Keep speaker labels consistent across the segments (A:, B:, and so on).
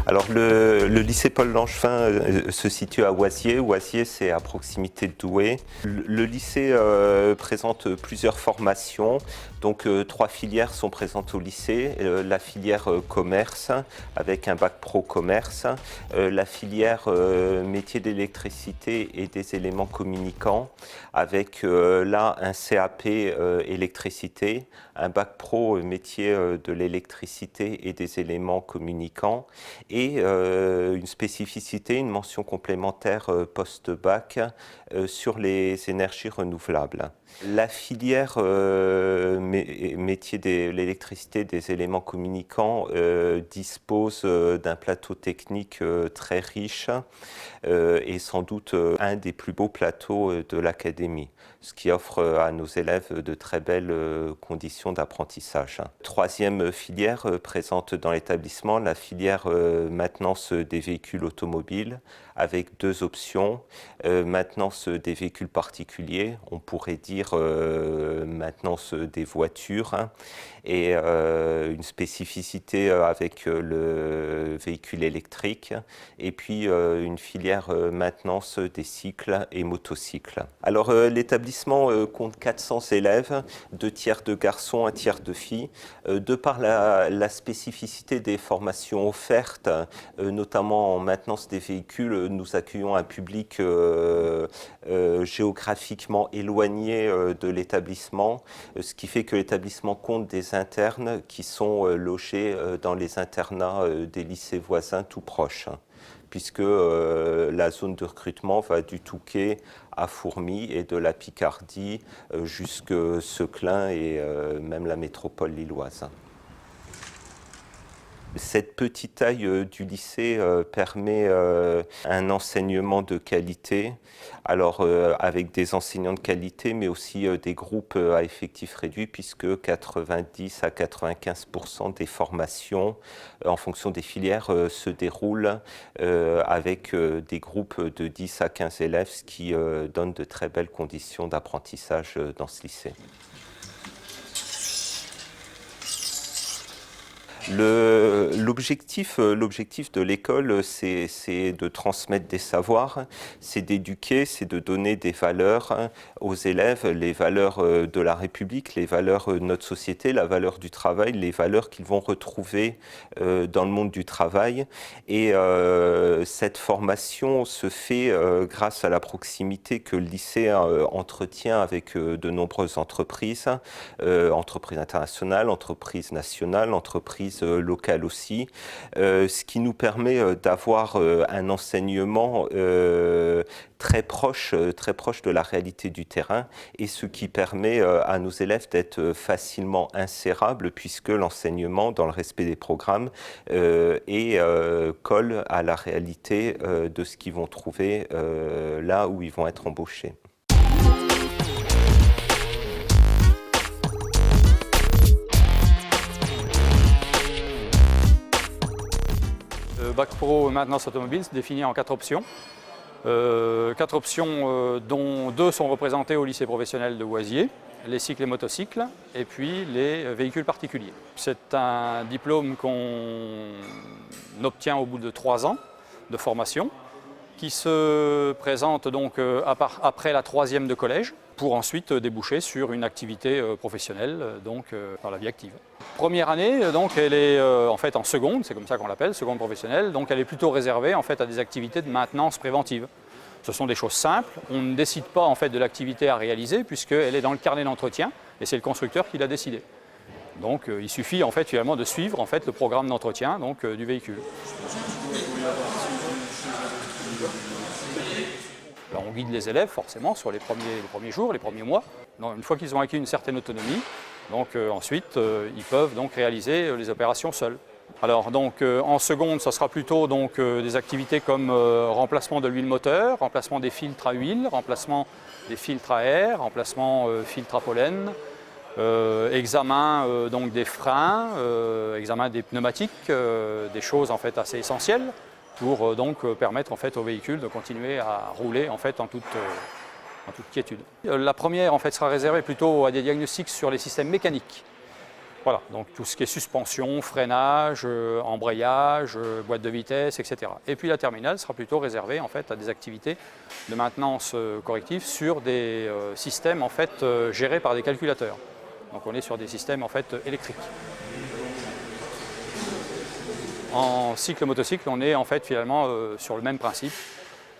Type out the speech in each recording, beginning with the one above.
A: Alors le lycée Paul Langevin se situe à Oisier. Oisier, c'est à proximité de Douai. Le lycée présente plusieurs formations. Donc 3 filières sont présentes au lycée. La filière commerce avec un bac pro commerce. La filière métier d'électricité et des éléments communicants avec là un CAP électricité, un bac pro métier de l'électricité et des éléments communicants et une spécificité, une mention complémentaire post-bac sur les énergies renouvelables. La filière métier de l'électricité des éléments communicants dispose d'un plateau technique très riche et sans doute un des plus beaux plateaux de l'académie, ce qui offre à nos élèves de très belles conditions d'apprentissage. Troisième filière présente dans l'établissement, la filière maintenance des véhicules automobiles avec 2 options. Maintenance des véhicules particuliers, on pourrait dire maintenance des voitures et une spécificité avec le véhicule électrique et puis une filière maintenance des cycles et motocycles. Alors l'établissement compte 400 élèves, 2 tiers de garçons, 1 tiers de filles. De par la spécificité des formations offertes, notamment en maintenance des véhicules, nous accueillons un public géographiquement éloigné de l'établissement, ce qui fait que l'établissement compte des internes qui sont logés dans les internats des lycées voisins tout proches, puisque la zone de recrutement va du Touquet à Fourmies et de la Picardie jusque Seclin et même la métropole lilloise. Cette petite taille du lycée permet un enseignement de qualité, alors avec des enseignants de qualité, mais aussi des groupes à effectifs réduits, puisque 90 à 95% des formations en fonction des filières se déroulent avec des groupes de 10 à 15 élèves, ce qui donne de très belles conditions d'apprentissage dans ce lycée. L'objectif de l'école, c'est de transmettre des savoirs, c'est d'éduquer, c'est de donner des valeurs aux élèves, les valeurs de la République, les valeurs de notre société, la valeur du travail, les valeurs qu'ils vont retrouver dans le monde du travail. Et cette formation se fait grâce à la proximité que le lycée entretient avec de nombreuses entreprises, entreprises internationales, entreprises nationales, entreprises locales aussi, ce qui nous permet d'avoir un enseignement très proche de la réalité du terrain et ce qui permet à nos élèves d'être facilement insérables puisque l'enseignement, dans le respect des programmes, colle à la réalité de ce qu'ils vont trouver là où ils vont être embauchés.
B: Le bac pro maintenance automobile se définit en 4 options. 4 options dont 2 sont représentées au lycée professionnel de Oisier, les cycles et motocycles, et puis les véhicules particuliers. C'est un diplôme qu'on obtient au bout de 3 ans de formation, qui se présente donc après la 3e de collège, pour ensuite déboucher sur une activité professionnelle, donc par la vie active. Première année, donc elle est en fait en seconde, c'est comme ça qu'on l'appelle, seconde professionnelle, donc elle est plutôt réservée en fait à des activités de maintenance préventive. Ce sont des choses simples, on ne décide pas en fait de l'activité à réaliser puisqu'elle est dans le carnet d'entretien et c'est le constructeur qui l'a décidé. Donc il suffit en fait finalement de suivre en fait le programme d'entretien donc du véhicule. Alors, on guide les élèves forcément sur les premiers jours, les premiers mois. Donc, une fois qu'ils ont acquis une certaine autonomie, donc, ensuite ils peuvent donc réaliser les opérations seuls. Alors donc en seconde, ça sera plutôt donc, des activités comme remplacement de l'huile moteur, remplacement des filtres à huile, remplacement des filtres à air, remplacement filtres à pollen, examen donc des freins, examen des pneumatiques, des choses en fait assez essentielles pour donc permettre en fait au véhicule de continuer à rouler en fait en toute quiétude. La première en fait sera réservée plutôt à des diagnostics sur les systèmes mécaniques. Voilà, donc tout ce qui est suspension, freinage, embrayage, boîte de vitesse, etc. Et puis la terminale sera plutôt réservée en fait à des activités de maintenance corrective sur des systèmes en fait gérés par des calculateurs. Donc on est sur des systèmes en fait électriques. En cycle motocycle, on est en fait finalement sur le même principe.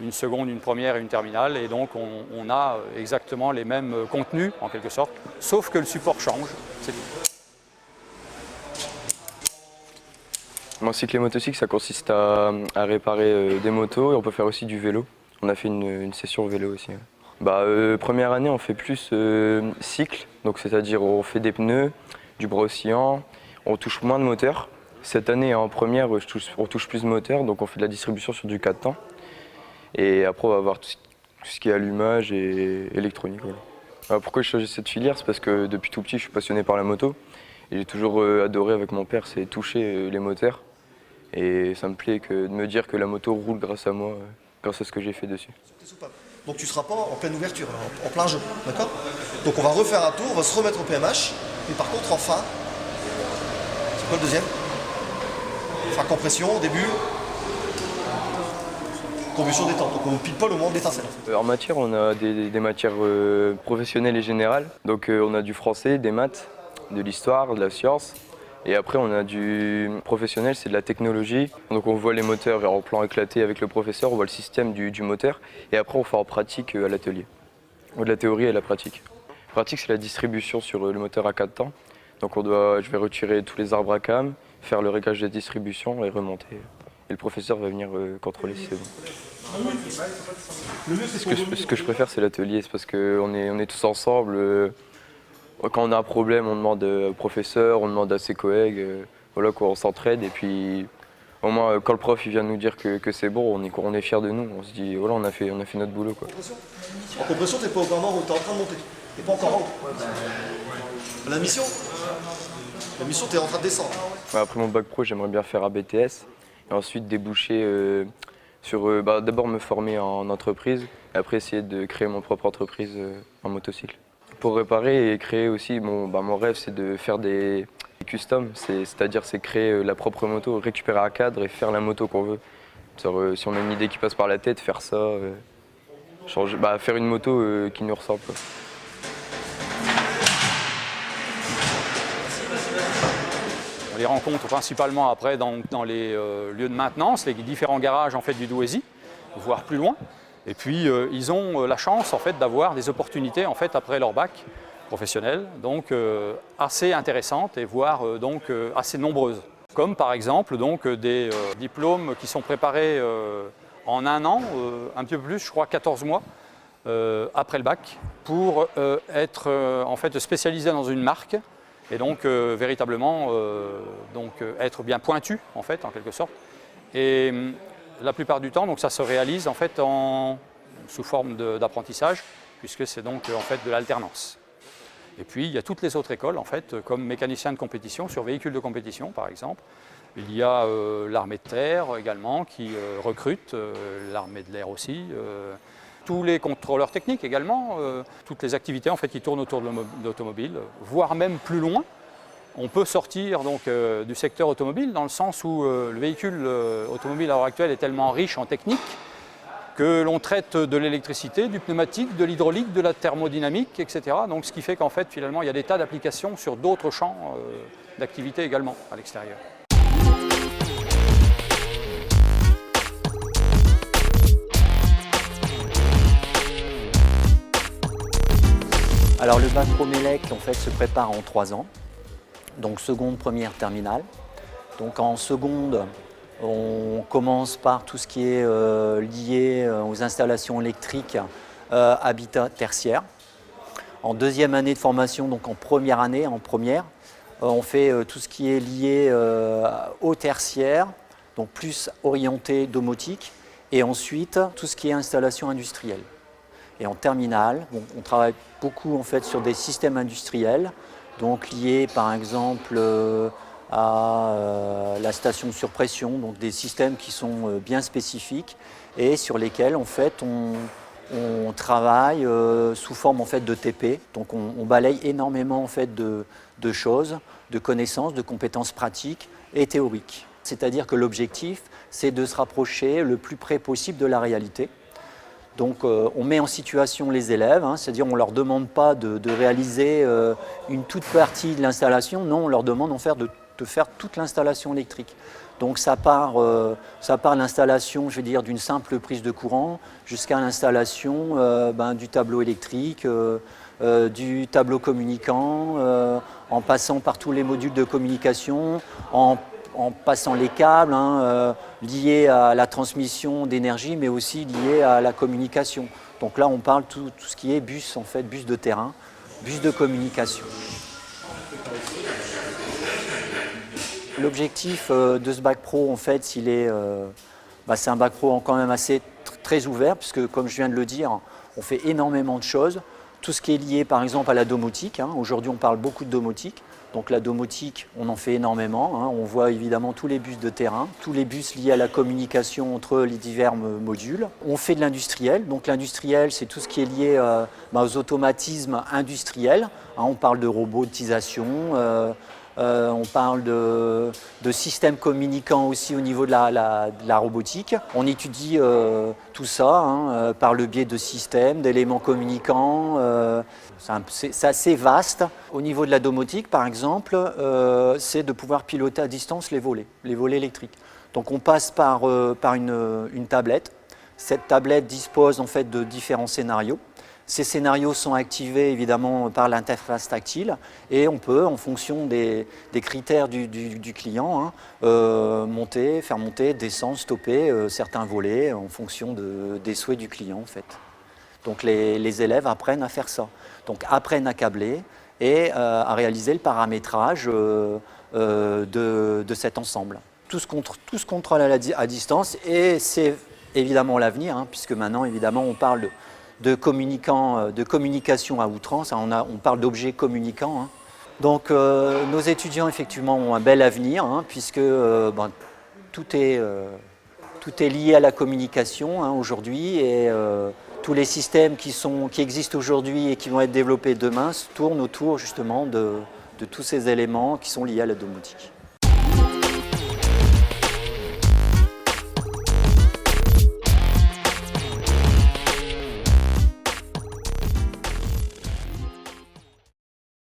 B: Une seconde, une première et une terminale, et donc on a exactement les mêmes contenus en quelque sorte, sauf que le support change, c'est tout.
C: Mon cycle et motocycle, ça consiste à réparer des motos et on peut faire aussi du vélo. On a fait une session vélo aussi. Première année, on fait plus cycle, donc c'est-à-dire on fait des pneus, du bras oscillant, on touche moins de moteur. Cette année, en première, on touche plus de moteur, donc on fait de la distribution sur du 4 temps. Et après, on va avoir tout ce qui est allumage et électronique. Voilà. Alors, pourquoi j'ai choisi cette filière? C'est parce que depuis tout petit, je suis passionné par la moto. Et j'ai toujours adoré avec mon père, c'est toucher les moteurs. Et ça me plaît de me dire que la moto roule grâce à moi, grâce à ce que j'ai fait dessus.
D: Donc tu ne seras pas en pleine ouverture, en plein jeu, d'accord? Donc on va refaire un tour, on va se remettre au PMH. Mais par contre, en fin, c'est quoi le deuxième? Fin compression, début. Combustion détente, donc on pile poil au moment de l'étincelle.
C: En matière, on a des matières professionnelles et générales. Donc on a du français, des maths, de l'histoire, de la science. Et après, on a du professionnel, c'est de la technologie. Donc on voit les moteurs en plan éclaté avec le professeur, on voit le système du moteur. Et après, on fait en pratique à l'atelier. De la théorie et la pratique. La pratique, c'est la distribution sur le moteur à 4 temps. Donc je vais retirer tous les arbres à cam, faire le réglage de distribution et remonter. Et le professeur va venir contrôler si c'est bon. Ce que je préfère, c'est l'atelier, c'est parce qu'on est tous ensemble. Quand on a un problème, on demande au professeur, on demande à ses collègues, voilà quoi, on s'entraide. Et puis, au moins, quand le prof il vient nous dire que c'est bon, on est fiers de nous. On se dit, voilà, on a fait notre boulot. Quoi.
D: En compression, t'es pas encore en haut, t'es en train de monter. T'es pas encore en haut. La mission, t'es en train de descendre.
C: Après mon bac pro, j'aimerais bien faire un BTS. Et ensuite déboucher sur, d'abord me former en entreprise. Et après essayer de créer mon propre entreprise en motocycle. Pour réparer et créer aussi, mon rêve c'est de faire des customs, c'est-à-dire c'est créer la propre moto, récupérer un cadre et faire la moto qu'on veut. Si on a une idée qui passe par la tête, faire ça, faire une moto qui nous ressemble. Quoi.
B: On les rencontre principalement après dans les lieux de maintenance, les différents garages en fait, du Douaisis, voire plus loin. Et puis ils ont la chance en fait, d'avoir des opportunités en fait, après leur bac professionnel, donc assez intéressantes et voire assez nombreuses. Comme par exemple donc, des diplômes qui sont préparés en un an, un peu plus, je crois 14 mois après le bac, pour être en fait, spécialisé dans une marque et donc véritablement être bien pointu en fait, en quelque sorte. Et la plupart du temps, donc, ça se réalise en fait, sous forme d'apprentissage, puisque c'est donc en fait, de l'alternance. Et puis il y a toutes les autres écoles, en fait, comme mécanicien de compétition sur véhicules de compétition par exemple. Il y a l'armée de terre également qui recrute, l'armée de l'air aussi. Tous les contrôleurs techniques également, toutes les activités en fait, qui tournent autour de l'automobile, voire même plus loin. On peut sortir donc, du secteur automobile dans le sens où le véhicule automobile à l'heure actuelle est tellement riche en technique que l'on traite de l'électricité, du pneumatique, de l'hydraulique, de la thermodynamique, etc. Donc, ce qui fait qu'en fait, finalement, il y a des tas d'applications sur d'autres champs d'activité également à l'extérieur.
E: Alors le bac Pro Mélec en fait se prépare en 3 ans, donc seconde, première, terminale. Donc en seconde, on commence par tout ce qui est lié aux installations électriques, habitat tertiaire. En deuxième année de formation, donc en première année, on fait tout ce qui est lié au tertiaire, donc plus orienté domotique, et ensuite tout ce qui est installation industrielle. Et en terminale, on travaille beaucoup en fait, sur des systèmes industriels, donc liés par exemple à la station de surpression, donc des systèmes qui sont bien spécifiques et sur lesquels en fait, on travaille sous forme en fait, de TP. Donc on balaye énormément en fait, de choses, de connaissances, de compétences pratiques et théoriques. C'est-à-dire que l'objectif, c'est de se rapprocher le plus près possible de la réalité. Donc on met en situation les élèves, hein, c'est-à-dire on ne leur demande pas de réaliser une toute partie de l'installation, non, on leur demande en fait, de faire toute l'installation électrique. Donc ça part l'installation, je veux dire, d'une simple prise de courant jusqu'à l'installation du tableau électrique, du tableau communicant, en passant par tous les modules de communication, en passant les câbles liés à la transmission d'énergie, mais aussi liés à la communication. Donc là, on parle tout ce qui est bus, en fait, bus de terrain, bus de communication. L'objectif de ce bac pro, en fait, c'est un bac pro quand même assez très ouvert, puisque, comme je viens de le dire, on fait énormément de choses. Tout ce qui est lié, par exemple, à la domotique. Aujourd'hui, on parle beaucoup de domotique. Donc la domotique, on en fait énormément. On voit évidemment tous les bus de terrain, tous les bus liés à la communication entre les divers modules. On fait de l'industriel. Donc l'industriel, c'est tout ce qui est lié aux automatismes industriels. On parle de robotisation, on parle de systèmes communicants aussi au niveau de la robotique. On étudie tout ça par le biais de systèmes, d'éléments communicants. C'est assez vaste. Au niveau de la domotique, par exemple, c'est de pouvoir piloter à distance les volets électriques. Donc on passe par une tablette. Cette tablette dispose en fait de différents scénarios. Ces scénarios sont activés évidemment par l'interface tactile et on peut, en fonction des critères du client, faire monter, descendre, stopper certains volets en fonction des souhaits du client en fait. Donc les élèves apprennent à faire ça. Donc apprennent à câbler et à réaliser le paramétrage de cet ensemble. Tout ce contrôle à distance et c'est évidemment l'avenir, puisque maintenant évidemment on parle de communication à outrance, on parle d'objets communicants. Donc nos étudiants effectivement ont un bel avenir, puisque tout est lié à la communication aujourd'hui et tous les systèmes qui existent aujourd'hui et qui vont être développés demain tournent autour justement de tous ces éléments qui sont liés à la domotique.